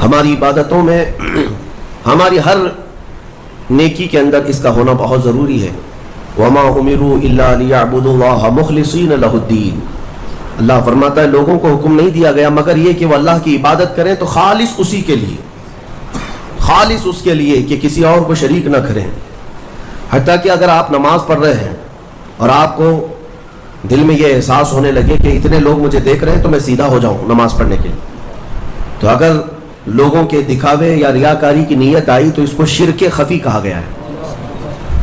ہماری عبادتوں میں ہماری ہر نیکی کے اندر اس کا ہونا بہت ضروری ہے. وَمَا أُمِرُوا إِلَّا لِيَعْبُدُوا اللَّهَ مُخْلِصِينَ لَهُ الدِّينَ. اللہ فرماتا ہے لوگوں کو حکم نہیں دیا گیا مگر یہ کہ وہ اللہ کی عبادت کریں تو خالص اسی کے لیے، خالص اس کے لیے کہ کسی اور کو شریک نہ کریں. حتیٰ کہ اگر آپ نماز پڑھ رہے ہیں اور آپ کو دل میں یہ احساس ہونے لگے کہ اتنے لوگ مجھے دیکھ رہے ہیں تو میں سیدھا ہو جاؤں نماز پڑھنے کے لیے، تو اگر لوگوں کے دکھاوے یا ریاکاری کی نیت آئی تو اس کو شرک خفی کہا گیا ہے.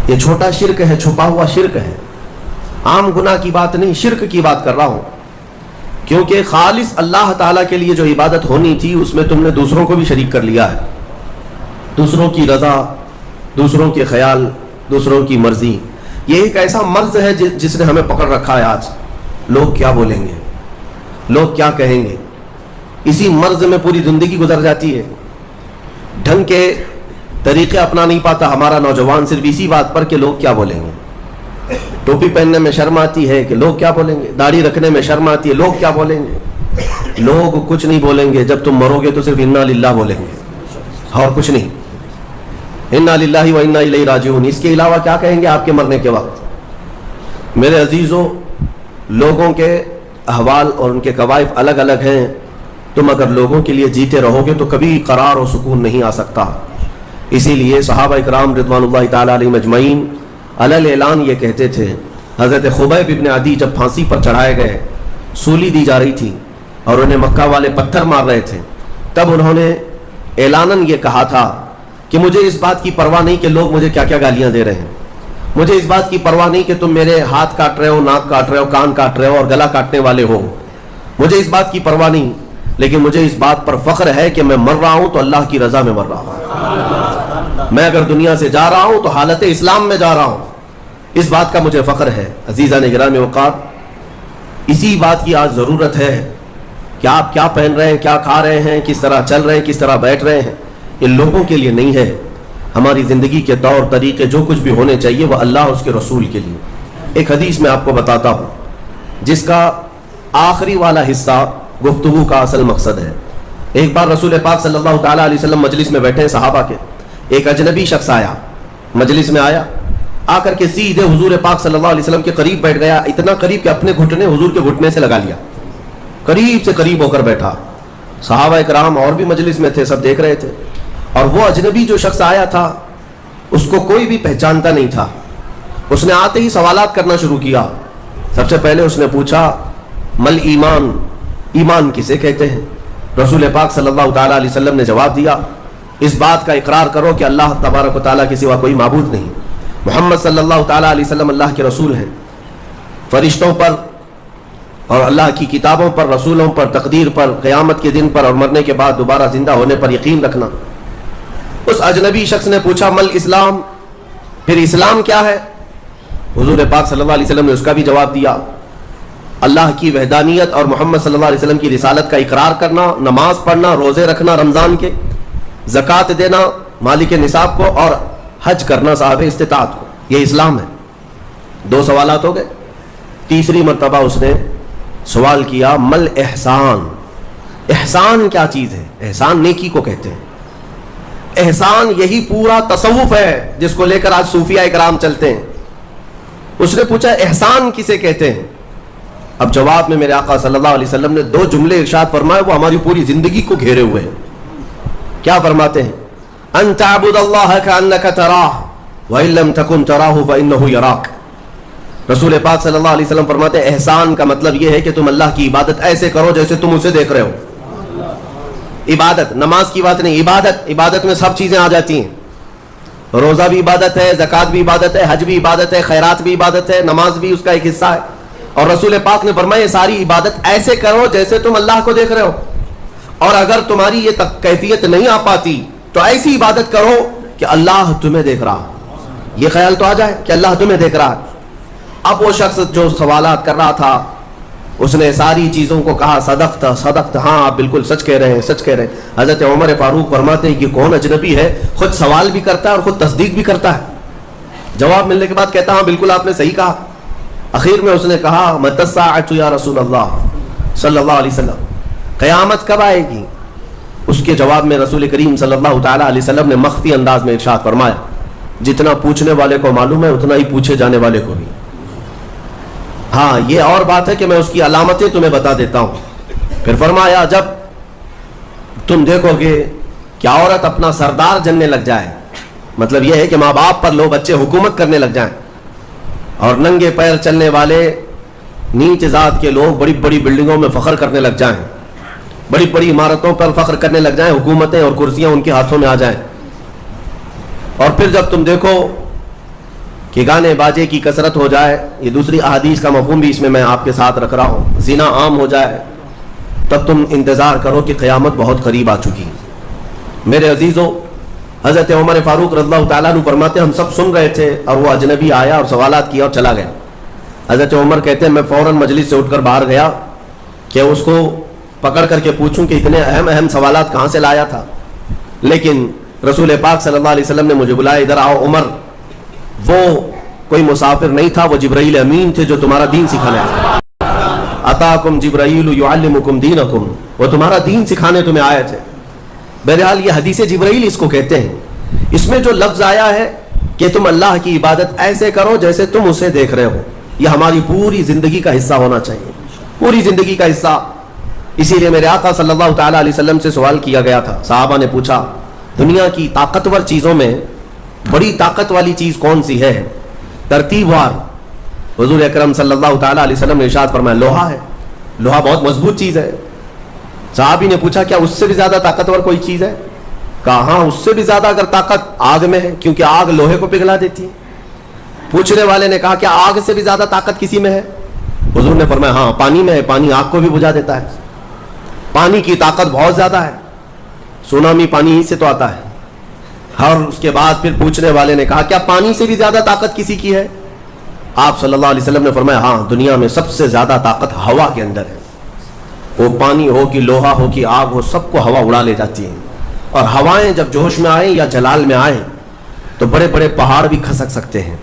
یہ چھوٹا شرک ہے، چھپا ہوا شرک ہے، عام گناہ کی بات نہیں، شرک کی بات کر رہا ہوں. کیونکہ خالص اللہ تعالیٰ کے لیے جو عبادت ہونی تھی اس میں تم نے دوسروں کو بھی شریک کر لیا ہے. دوسروں کی رضا، دوسروں کے خیال، دوسروں کی مرضی، یہ ایک ایسا مرض ہے جس نے ہمیں پکڑ رکھا ہے. آج لوگ کیا بولیں گے، لوگ کیا کہیں گے، اسی مرض میں پوری زندگی گزر جاتی ہے. ڈھنگ کے طریقے اپنا نہیں پاتا ہمارا نوجوان صرف اسی بات پر کہ لوگ کیا بولیں گے. ٹوپی پہننے میں شرم آتی ہے کہ لوگ کیا بولیں گے، داڑھی رکھنے میں شرم آتی ہے لوگ کیا بولیں گے. لوگ کچھ نہیں بولیں گے، جب تم مرو گے تو صرف انا للہ بولیں گے اور کچھ نہیں. انا للہ و انا الیہ راجعون، اس کے علاوہ کیا کہیں گے آپ کے مرنے کے وقت. میرے عزیزوں، لوگوں کے احوال اور ان کے کوائف الگ الگ ہیں. تم اگر لوگوں کے لیے جیتے رہو گے تو کبھی قرار اور سکون نہیں آ سکتا. اسی لیے صحابہ اکرام رضوان اللہ تعالیٰ علیہم اجمعین علی اعلان یہ کہتے تھے. حضرت خبیب ابن عدی جب پھانسی پر چڑھائے گئے، سولی دی جا رہی تھی اور انہیں مکہ والے پتھر مار رہے تھے، تب انہوں نے اعلاناً یہ کہا تھا کہ مجھے اس بات کی پرواہ نہیں کہ لوگ مجھے کیا کیا گالیاں دے رہے ہیں، مجھے اس بات کی پرواہ نہیں کہ تم میرے ہاتھ کاٹ رہے ہو، ناک کاٹ رہے ہو، کان کاٹ رہے ہو اور گلا کاٹنے والے ہو، مجھے اس بات کی پرواہ نہیں، لیکن مجھے اس بات پر فخر ہے کہ میں مر رہا ہوں تو اللہ کی رضا میں مر رہا ہوں. میں اگر دنیا سے جا رہا ہوں تو حالت اسلام میں جا رہا ہوں، اس بات کا مجھے فخر ہے. عزیزان گرامی اوقات، اسی بات کی آج ضرورت ہے کہ آپ کیا پہن رہے ہیں، کیا کھا رہے ہیں، کس طرح چل رہے ہیں، کس طرح بیٹھ رہے ہیں، یہ لوگوں کے لیے نہیں ہے. ہماری زندگی کے طور طریقے جو کچھ بھی ہونے چاہیے وہ اللہ اور اس کے رسول کے لیے. ایک حدیث میں آپ کو بتاتا ہوں جس کا آخری والا حصہ گفتگو کا اصل مقصد ہے. ایک بار رسول پاک صلی اللہ تعالیٰ علیہ وسلم مجلس میں بیٹھے ہیں صحابہ کے، ایک اجنبی شخص آیا، مجلس میں آیا، آ کر کے سیدھے حضور پاک صلی اللہ علیہ وسلم کے قریب بیٹھ گیا، اتنا قریب کہ اپنے گھٹنے حضور کے گھٹنے سے لگا لیا، قریب سے قریب ہو کر بیٹھا. صحابہ اکرام اور بھی مجلس میں تھے، سب دیکھ رہے تھے، اور وہ اجنبی جو شخص آیا تھا اس کو کوئی بھی پہچانتا نہیں تھا. اس نے آتے ہی سوالات کرنا شروع کیا. سب سے پہلے اس نے پوچھا مل ایمان، ایمان کسے کہتے ہیں؟ رسول پاک صلی اللہ تعالیٰ علیہ وسلم نے جواب دیا، اس بات کا اقرار کرو کہ اللہ تبارک و تعالیٰ کے سوا کوئی معبود نہیں، محمد صلی اللہ تعالیٰ علیہ وسلم اللہ کے رسول ہیں. فرشتوں پر اور اللہ کی کتابوں پر، رسولوں پر، تقدیر پر، قیامت کے دن پر اور مرنے کے بعد دوبارہ زندہ ہونے پر یقین رکھنا. اس اجنبی شخص نے پوچھا مل اسلام، پھر اسلام کیا ہے؟ حضور پاک صلی اللہ علیہ وسلم نے اس کا بھی جواب دیا، اللہ کی وحدانیت اور محمد صلی اللہ علیہ وسلم کی رسالت کا اقرار کرنا، نماز پڑھنا، روزے رکھنا رمضان کے، زکوٰۃ دینا مالک نصاب کو، اور حج کرنا صاحب استطاعت کو، یہ اسلام ہے. 2 سوالات ہو گئے. تیسری مرتبہ اس نے سوال کیا مل احسان، احسان کیا چیز ہے؟ احسان نیکی کو کہتے ہیں. احسان یہی پورا تصوف ہے جس کو لے کر آج صوفیہ اکرام چلتے ہیں. اس نے پوچھا احسان کسے کہتے ہیں؟ اب جواب میں میرے آقا صلی اللہ علیہ وسلم نے 2 جملے ارشاد فرمائے، وہ ہماری پوری زندگی کو گھیرے ہوئے ہیں. کیا فرماتے ہیں؟ ان تعبد اللہ کانک تراہ وان لم تکن تراہ فانہ یراک. رسول پاک صلی اللہ علیہ وسلم فرماتے ہیں احسان کا مطلب یہ ہے کہ تم اللہ کی عبادت ایسے کرو جیسے تم اسے دیکھ رہے ہو. عبادت، نماز کی بات نہیں، عبادت میں سب چیزیں آ جاتی ہیں. روزہ بھی عبادت ہے، زکوٰۃ بھی عبادت ہے، حج بھی عبادت ہے، خیرات بھی عبادت ہے، نماز بھی اس کا ایک حصہ ہے. اور رسول پاک نے فرمایا یہ ساری عبادت ایسے کرو جیسے تم اللہ کو دیکھ رہے ہو، اور اگر تمہاری یہ کیفیت نہیں آ پاتی تو ایسی عبادت کرو کہ اللہ تمہیں دیکھ رہا. یہ خیال تو آ جائے کہ اللہ تمہیں دیکھ رہا. اب وہ شخص جو سوالات کر رہا تھا اس نے ساری چیزوں کو کہا صدقت صدقت، ہاں آپ بالکل سچ کہہ رہے ہیں، سچ کہہ رہے ہیں. حضرت عمر فاروق فرماتے ہیں کہ کون اجنبی ہے، خود سوال بھی کرتا ہے اور خود تصدیق بھی کرتا ہے. جواب ملنے کے بعد کہتا ہاں بالکل آپ نے صحیح کہا. اخیر میں اس نے کہا متی الساعۃ یا رسول اللہ صلی اللہ علیہ وسلم، قیامت کب آئے گی؟ اس کے جواب میں رسول کریم صلی اللہ تعالیٰ علیہ وسلم نے مخفی انداز میں ارشاد فرمایا جتنا پوچھنے والے کو معلوم ہے اتنا ہی پوچھے جانے والے کو بھی. ہاں یہ اور بات ہے کہ میں اس کی علامتیں تمہیں بتا دیتا ہوں. پھر فرمایا جب تم دیکھو گے کہ عورت اپنا سردار جننے لگ جائے, مطلب یہ ہے کہ ماں باپ پر لو بچے حکومت کرنے لگ جائیں, اور ننگے پیر چلنے والے نیچ ذات کے لوگ بڑی بڑی بلڈنگوں میں فخر کرنے لگ جائیں, بڑی بڑی عمارتوں پر فخر کرنے لگ جائیں, حکومتیں اور کرسیاں ان کے ہاتھوں میں آ جائیں. اور پھر جب تم دیکھو کہ گانے باجے کی کثرت ہو جائے, یہ دوسری احادیث کا مفہوم بھی اس میں میں آپ کے ساتھ رکھ رہا ہوں, زنا عام ہو جائے, تب تم انتظار کرو کہ قیامت بہت قریب آ چکی. میرے عزیزو, حضرت عمر فاروق رضی اللہ تعالیٰ عنہ فرماتے ہم سب سن رہے تھے اور وہ اجنبی آیا اور سوالات کیا اور چلا گیا. حضرت عمر کہتے ہیں میں فوراً مجلس سے اٹھ کر باہر گیا کہ اس کو پکڑ کر کے پوچھوں کہ اتنے اہم سوالات کہاں سے لایا تھا, لیکن رسول پاک صلی اللہ علیہ وسلم نے مجھے بلایا, ادھر آؤ عمر, وہ کوئی مسافر نہیں تھا, وہ جبرائیل امین تھے جو تمہارا دین سکھانے آئے. اتاکم جبرائیل یعلمکم دینکم, وہ تمہارا دین سکھانے تمہیں آئے تھے. بہرحال یہ حدیث جبرائیل اس کو کہتے ہیں. اس میں جو لفظ آیا ہے کہ تم اللہ کی عبادت ایسے کرو جیسے تم اسے دیکھ رہے ہو, یہ ہماری پوری زندگی کا حصہ ہونا چاہیے, پوری زندگی کا حصہ. اسی لیے میرے آقا صلی اللہ تعالیٰ علیہ وسلم سے سوال کیا گیا تھا, صحابہ نے پوچھا دنیا کی طاقتور چیزوں میں بڑی طاقت والی چیز کون سی ہے ترتیب وار؟ حضور اکرم صلی اللہ تعالیٰ علیہ وسلم نے ارشاد فرمایا لوہا ہے, لوہا بہت مضبوط چیز ہے. صحابی نے پوچھا کیا اس سے بھی زیادہ طاقتور کوئی چیز ہے؟ کہا ہاں اس سے بھی زیادہ اگر طاقت آگ میں ہے, کیونکہ آگ لوہے کو پگھلا دیتی ہے. پوچھنے والے نے کہا کیا آگ سے بھی زیادہ طاقت کسی میں ہے؟ حضور نے فرمایا ہاں پانی میں ہے, پانی آگ کو بھی بجھا دیتا ہے, پانی کی طاقت بہت زیادہ ہے, سونامی پانی ہی سے تو آتا ہے. اور اس کے بعد پھر پوچھنے والے نے کہا کیا پانی سے بھی زیادہ طاقت کسی کی ہے؟ آپ صلی اللہ علیہ وسلم نے فرمایا ہاں دنیا میں سب سے زیادہ طاقت ہوا کے اندر ہے. وہ پانی ہو کہ لوہا ہو کہ آگ ہو, سب کو ہوا اڑا لے جاتی ہے. اور ہوائیں جب جوش میں آئیں یا جلال میں آئیں تو بڑے بڑے پہاڑ بھی کھسک سکتے ہیں.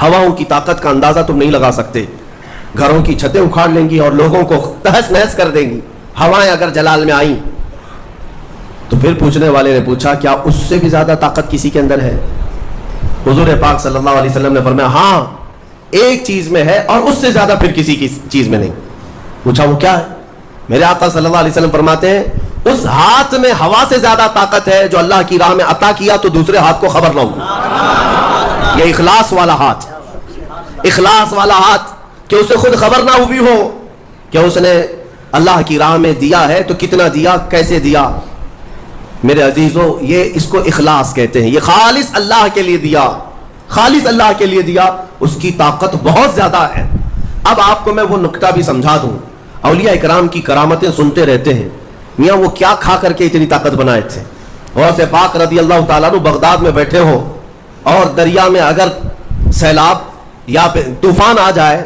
ہواؤں کی طاقت کا اندازہ تم نہیں لگا سکتے, گھروں کی چھتیں اکھاڑ لیں گی اور لوگوں کو تہس نہس کر دیں گی ہوائیں اگر جلال میں آئیں. تو پھر پوچھنے والے نے پوچھا کیا اس سے بھی زیادہ طاقت کسی کے اندر ہے؟ حضور پاک صلی اللہ علیہ وسلم نے فرمایا ہاں ایک چیز میں ہے اور اس سے زیادہ پھر کسی کی چیز میں نہیں. پوچھا وہ کیا ہے؟ میرے آقا صلی اللہ علیہ وسلم فرماتے ہیں اس ہاتھ میں ہوا سے زیادہ طاقت ہے جو اللہ کی راہ میں عطا کیا تو دوسرے ہاتھ کو خبر نہ ہو. یہ اخلاص والا ہاتھ, اخلاص والا ہاتھ کہ اسے خود خبر نہ ہوئی ہو کہ اس نے اللہ کی راہ میں دیا ہے تو کتنا دیا, کیسے دیا. میرے عزیزو یہ اس کو اخلاص کہتے ہیں. یہ خالص اللہ کے لیے دیا, خالص اللہ کے لیے دیا, اس کی طاقت بہت زیادہ ہے. اب آپ کو میں وہ نکتہ بھی سمجھا دوں. اولیاء اکرام کی کرامتیں سنتے رہتے ہیں, میاں وہ کیا کھا کر کے اتنی طاقت بنائے تھے. غوث پاک رضی اللہ تعالیٰ عنہ بغداد میں بیٹھے ہوں اور دریا میں اگر سیلاب یا طوفان آ جائے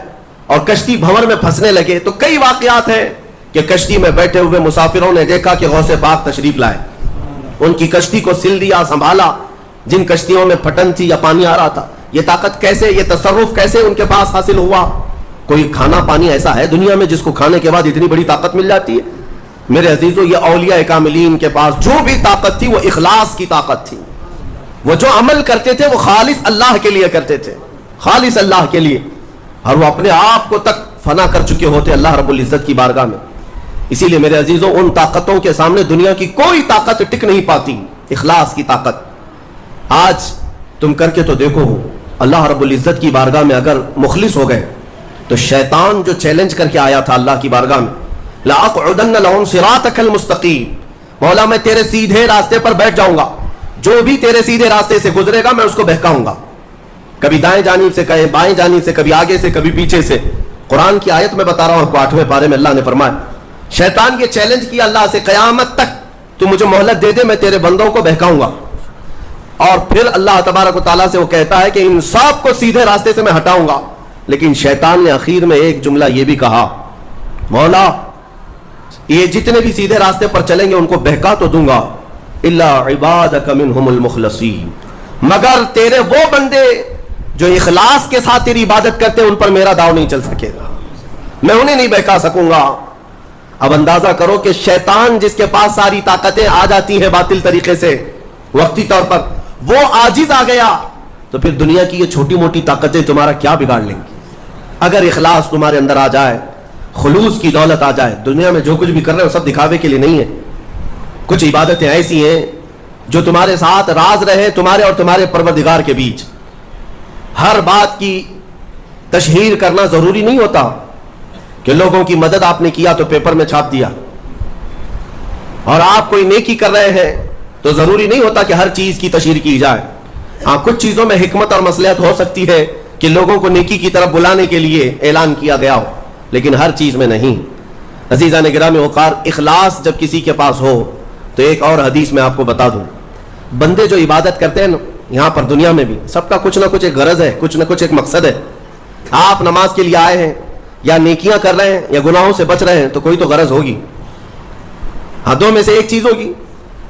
اور کشتی بھنور میں پھنسنے لگے تو کئی واقعات ہیں کہ کشتی میں بیٹھے ہوئے مسافروں نے دیکھا کہ غوث پاک تشریف لائے, ان کی کشتی کو سل دیا, سنبھالا. جن کشتیوں میں پھٹن تھی یا پانی آ رہا تھا, یہ طاقت کیسے, یہ تصرف کیسے ان کے پاس حاصل ہوا؟ کوئی کھانا پانی ایسا ہے دنیا میں جس کو کھانے کے بعد اتنی بڑی طاقت مل جاتی ہے؟ میرے عزیزو یہ اولیاء کاملین کے پاس جو بھی طاقت تھی وہ اخلاص کی طاقت تھی. وہ جو عمل کرتے تھے وہ خالص اللہ کے لیے کرتے تھے, خالص اللہ کے لیے, اور وہ اپنے آپ کو تک فنا کر چکے ہوتے اللہ رب العزت کی بارگاہ میں. اسی لیے میرے عزیزوں ان طاقتوں کے سامنے دنیا کی کوئی طاقت ٹک نہیں پاتی. اخلاص کی طاقت آج تم کر کے تو دیکھو, اللہ رب العزت کی بارگاہ میں اگر مخلص ہو گئے تو شیطان جو چیلنج کر کے آیا تھا اللہ کی بارگاہ میں, لَأَقْعُدَنَّ لَهُمْ صِرَاطَكَ الْمُسْتَقِيمَ, مولا میں تیرے سیدھے راستے پر بیٹھ جاؤں گا, جو بھی تیرے سیدھے راستے سے گزرے گا میں اس کو بہکاؤں گا, کبھی دائیں جانب سے, کہیں بائیں جانب سے, کبھی آگے سے, کبھی پیچھے سے. قرآن کی آیت میں بتا رہا ہوں, 8ویں پارے میں اللہ نے فرمایا شیطان یہ چیلنج کیا اللہ سے قیامت تک تو مجھے مہلت دے دے, میں تیرے بندوں کو بہکاؤں گا. اور پھر اللہ تبارک و تعالیٰ سے وہ کہتا ہے کہ ان سب کو سیدھے راستے سے میں ہٹاؤں گا. لیکن شیطان نے اخیر میں ایک جملہ یہ بھی کہا, مولا یہ جتنے بھی سیدھے راستے پر چلیں گے ان کو بہکا تو دوں گا, الا عبادک منہم المخلصین, مگر تیرے وہ بندے جو اخلاص کے ساتھ تیری عبادت کرتے ہیں ان پر میرا داؤ نہیں چل سکے گا, میں انہیں نہیں بہکا سکوں گا. اب اندازہ کرو کہ شیطان جس کے پاس ساری طاقتیں آ جاتی ہیں باطل طریقے سے وقتی طور پر، وہ عاجز آ گیا، تو پھر دنیا کی یہ چھوٹی موٹی طاقتیں تمہارا کیا بگاڑ لیں گی؟ اگر اخلاص تمہارے اندر آ جائے، خلوص کی دولت آ جائے، دنیا میں جو کچھ بھی کر رہے ہو سب دکھاوے کے لیے نہیں ہے. کچھ عبادتیں ایسی ہیں جو تمہارے ساتھ راز رہے تمہارے اور تمہارے پروردگار کے بیچ. ہر بات کی تشہیر کرنا ضروری نہیں ہوتا کہ لوگوں کی مدد آپ نے کیا تو پیپر میں چھاپ دیا، اور آپ کوئی نیکی کر رہے ہیں تو ضروری نہیں ہوتا کہ ہر چیز کی تشہیر کی جائے. ہاں، کچھ چیزوں میں حکمت اور مصلحت ہو سکتی ہے کہ لوگوں کو نیکی کی طرف بلانے کے لیے اعلان کیا گیا ہو، لیکن ہر چیز میں نہیں. عزیزان گرامی وقار، اخلاص جب کسی کے پاس ہو تو ایک اور حدیث میں آپ کو بتا دوں، بندے جو عبادت کرتے ہیں نا یہاں پر دنیا میں بھی، سب کا کچھ نہ کچھ ایک غرض ہے، کچھ نہ کچھ ایک مقصد ہے. آپ نماز کے لیے آئے ہیں یا نیکیاں کر رہے ہیں یا گناہوں سے بچ رہے ہیں تو کوئی تو غرض ہوگی. ہاں، دو میں سے ایک چیز ہوگی،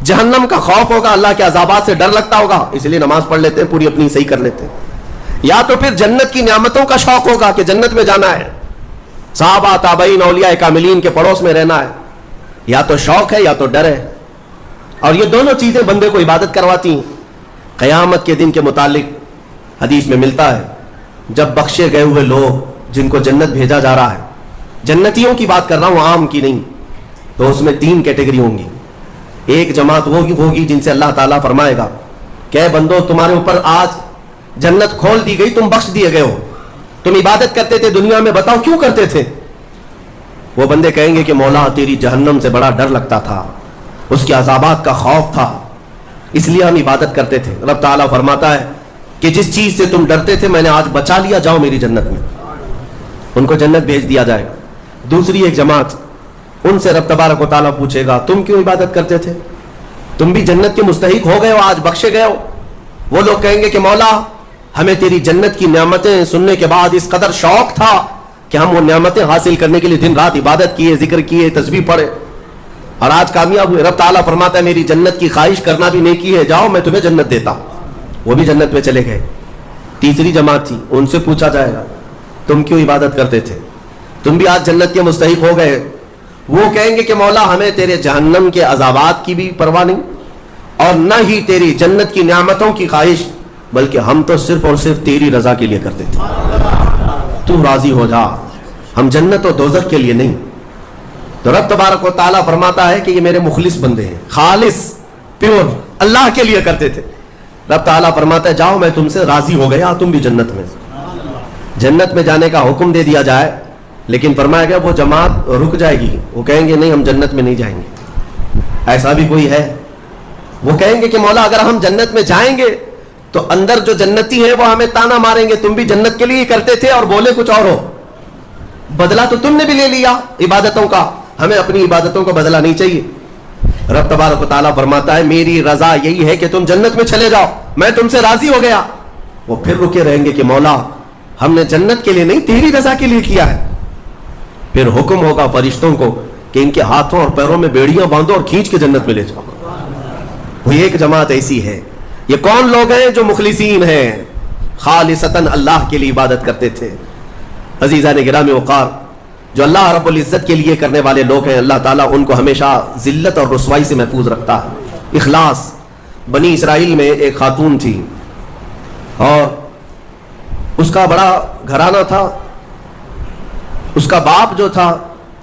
جہنم کا خوف ہوگا، اللہ کے عذابات سے ڈر لگتا ہوگا اس لیے نماز پڑھ لیتے ہیں، پوری اپنی صحیح کر لیتے ہیں، یا تو پھر جنت کی نعمتوں کا شوق ہوگا کہ جنت میں جانا ہے، صحابہ تابعین اولیاء کاملین کے پڑوس میں رہنا ہے. یا تو شوق ہے یا تو ڈر ہے، اور یہ دونوں چیزیں بندے کو عبادت کرواتی ہیں. قیامت کے دن کے متعلق حدیث میں ملتا ہے، جب بخشے گئے ہوئے لوگ جن کو جنت بھیجا جا رہا ہے، جنتیوں کی بات کر رہا ہوں، عام کی نہیں، تو اس میں 3 کیٹیگری ہوں گی. ایک جماعت وہ ہوگی جن سے اللہ تعالیٰ فرمائے گا کہ اے بندو، تمہارے اوپر آج جنت کھول دی گئی، تم بخش دیے گئے ہو، تم عبادت کرتے تھے دنیا میں، بتاؤ کیوں کرتے تھے؟ وہ بندے کہیں گے کہ مولا تیری جہنم سے بڑا ڈر لگتا تھا، اس کے عذابات کا خوف تھا، اس لیے ہم عبادت کرتے تھے. رب تعالیٰ فرماتا ہے کہ جس چیز سے تم ڈرتے تھے میں نے آج بچا لیا، جاؤ میری جنت میں. ان کو جنت بھیج دیا جائے. دوسری ایک جماعت، ان سے رب تبارک و تعالیٰ پوچھے گا تم کیوں عبادت کرتے تھے؟ تم بھی جنت کے مستحق ہو گئے ہو، آج بخشے گئے ہو. وہ لوگ کہیں گے کہ مولا ہمیں تیری جنت کی نعمتیں سننے کے بعد اس قدر شوق تھا کہ ہم وہ نعمتیں حاصل کرنے کے لیے دن رات عبادت کیے، ذکر کیے، تسبیح پڑھے، اور آج کامیاب ہوئے. رب تعالیٰ فرماتا ہے میری جنت کی خواہش کرنا بھی نیکی ہے، جاؤ میں تمہیں جنت دیتا ہوں. وہ بھی جنت میں چلے گئے. تیسری جماعت تھی، ان سے پوچھا جائے گا تم کیوں عبادت کرتے تھے؟ تم بھی آج جنت کے مستحق ہو گئے. وہ کہیں گے کہ مولا ہمیں تیرے جہنم کے عذابات کی بھی پرواہ نہیں، اور نہ ہی تیری جنت کی نعمتوں کی خواہش، بلکہ ہم تو صرف اور صرف تیری رضا کے لیے کرتے تھے، تو راضی ہو جا، ہم جنت و دوزخ کے لیے نہیں. تو رب تبارک و تعالیٰ فرماتا ہے کہ یہ میرے مخلص بندے ہیں، خالص پیور اللہ کے لیے کرتے تھے. رب تعالیٰ فرماتا ہے جاؤ میں تم سے راضی ہو گیا، تم بھی جنت میں. جنت میں جانے کا حکم دے دیا جائے، لیکن فرمایا گیا وہ جماعت رک جائے گی، وہ کہیں گے نہیں ہم جنت میں نہیں جائیں گے. ایسا بھی کوئی ہے، وہ کہیں گے کہ مولا اگر ہم جنت میں جائیں گے تو اندر جو جنتی ہیں وہ ہمیں تانا ماریں گے، تم بھی جنت کے لیے کرتے تھے اور بولے کچھ اور ہو، بدلہ تو تم نے بھی لے لیا عبادتوں کا، ہمیں اپنی عبادتوں کا بدلہ نہیں چاہیے. رب تبارک و تعالیٰ فرماتا ہے میری رضا یہی ہے کہ تم جنت میں چلے جاؤ، میں تم سے راضی ہو گیا. وہ پھر رکے رہیں گے کہ مولا ہم نے جنت کے لیے نہیں تیری رضا کے لیے کیا ہے. پھر حکم ہوگا فرشتوں کو کہ ان کے ہاتھوں اور پیروں میں بیڑیاں باندھو اور کھینچ کے جنت میں لے جاؤ. وہ ایک جماعت ایسی ہے. یہ کون لوگ ہیں جو مخلصین ہیں، خالصتاً اللہ کے لیے عبادت کرتے تھے. عزیزان گرامی وقار، جو اللہ رب العزت کے لیے کرنے والے لوگ ہیں، اللہ تعالیٰ ان کو ہمیشہ ذلت اور رسوائی سے محفوظ رکھتا ہے. اخلاص. بنی اسرائیل میں ایک خاتون تھی اور اس کا بڑا گھرانہ تھا. اس کا باپ جو تھا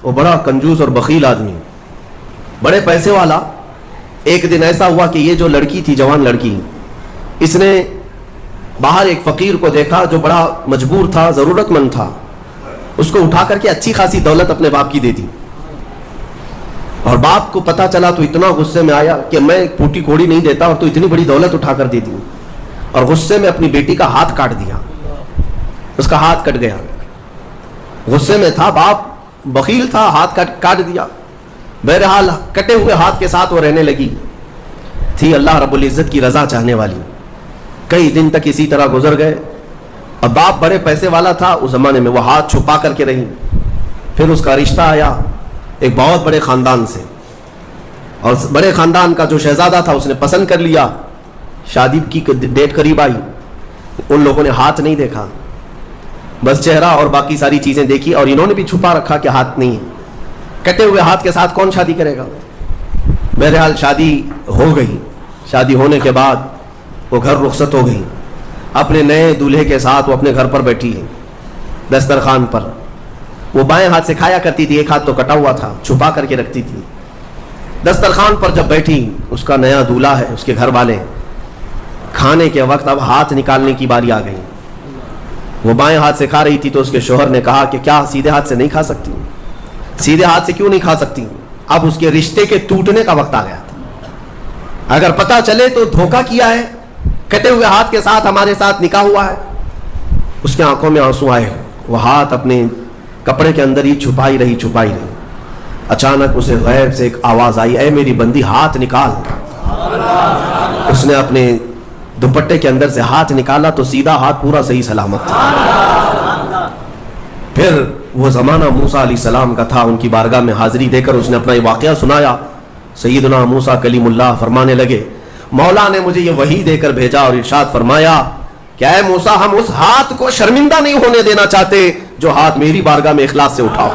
وہ بڑا کنجوس اور بخیل آدمی، بڑے پیسے والا. ایک دن ایسا ہوا کہ یہ جو لڑکی تھی، جوان لڑکی، اس نے باہر ایک فقیر کو دیکھا جو بڑا مجبور تھا، ضرورت مند تھا. اس کو اٹھا کر کے اچھی خاصی دولت اپنے باپ کی دے دی. اور باپ کو پتا چلا تو اتنا غصے میں آیا کہ میں ایک پھوٹی کوڑی نہیں دیتا اور تو اتنی بڑی دولت اٹھا کر دے دی. اور غصے میں اپنی بیٹی کا ہاتھ کاٹ دیا. اس کا ہاتھ کٹ گیا. غصے میں تھا باپ، بخیل تھا، ہاتھ کاٹ دیا. بہرحال کٹے ہوئے ہاتھ کے ساتھ وہ رہنے لگی. تھی اللہ رب العزت کی رضا چاہنے والی. کئی دن تک اسی طرح گزر گئے. اب باپ بڑے پیسے والا تھا اس زمانے میں، وہ ہاتھ چھپا کر کے رہی. پھر اس کا رشتہ آیا ایک بہت بڑے خاندان سے، اور بڑے خاندان کا جو شہزادہ تھا اس نے پسند کر لیا. شادی کی ڈیٹ قریب آئی. ان لوگوں نے ہاتھ نہیں دیکھا، بس چہرہ اور باقی ساری چیزیں دیکھی، اور انہوں نے بھی چھپا رکھا کہ ہاتھ نہیں ہے. کٹے ہوئے ہاتھ کے ساتھ کون شادی کرے گا؟ بہرحال شادی ہو گئی. شادی ہونے کے بعد وہ گھر رخصت ہو گئی. اپنے نئے دولہے کے ساتھ وہ اپنے گھر پر بیٹھی ہے دسترخوان پر. وہ بائیں ہاتھ سے کھایا کرتی تھی, ایک ہاتھ تو کٹا ہوا تھا, چھپا کر کے رکھتی تھی. دسترخوان پر جب بیٹھی, اس کا نیا دولہا ہے, اس کے گھر والے, کھانے کے وقت اب ہاتھ نکالنے کی باری آ گئی. وہ بائیں ہاتھ سے کھا رہی تھی تو اس کے شوہر نے کہا کہ کیا سیدھے ہاتھ سے نہیں کھا سکتی؟ سیدھے ہاتھ سے کیوں نہیں کھا سکتی؟ اب اس کے رشتے کے ٹوٹنے کا وقت آ گیا تھا. اگر پتہ چلے تو دھوکہ کیا ہے, کٹے ہوئے ہاتھ کے ساتھ ہمارے ساتھ نکاح ہوا ہے. اس کے آنکھوں میں آنسو آئے. وہ ہاتھ اپنے کپڑے کے اندر ہی چھپائی رہی. اچانک اسے غیب سے ایک آواز آئی, اے میری بندی ہاتھ نکال. اس نے اپنے دوپٹے کے اندر سے ہاتھ نکالا تو سیدھا ہاتھ پورا صحیح سلامت تھا. پھر وہ زمانہ موسیٰ علیہ السلام کا تھا. ان کی بارگاہ میں حاضری دے کر اس نے اپنا یہ واقعہ سنایا. سیدنا موسیٰ کلیم اللہ فرمانے لگے, مولا نے مجھے یہ وحی دے کر بھیجا اور ارشاد فرمایا کہ اے موسیٰ, ہم اس ہاتھ کو شرمندہ نہیں ہونے دینا چاہتے جو ہاتھ میری بارگاہ میں اخلاص سے اٹھاؤ.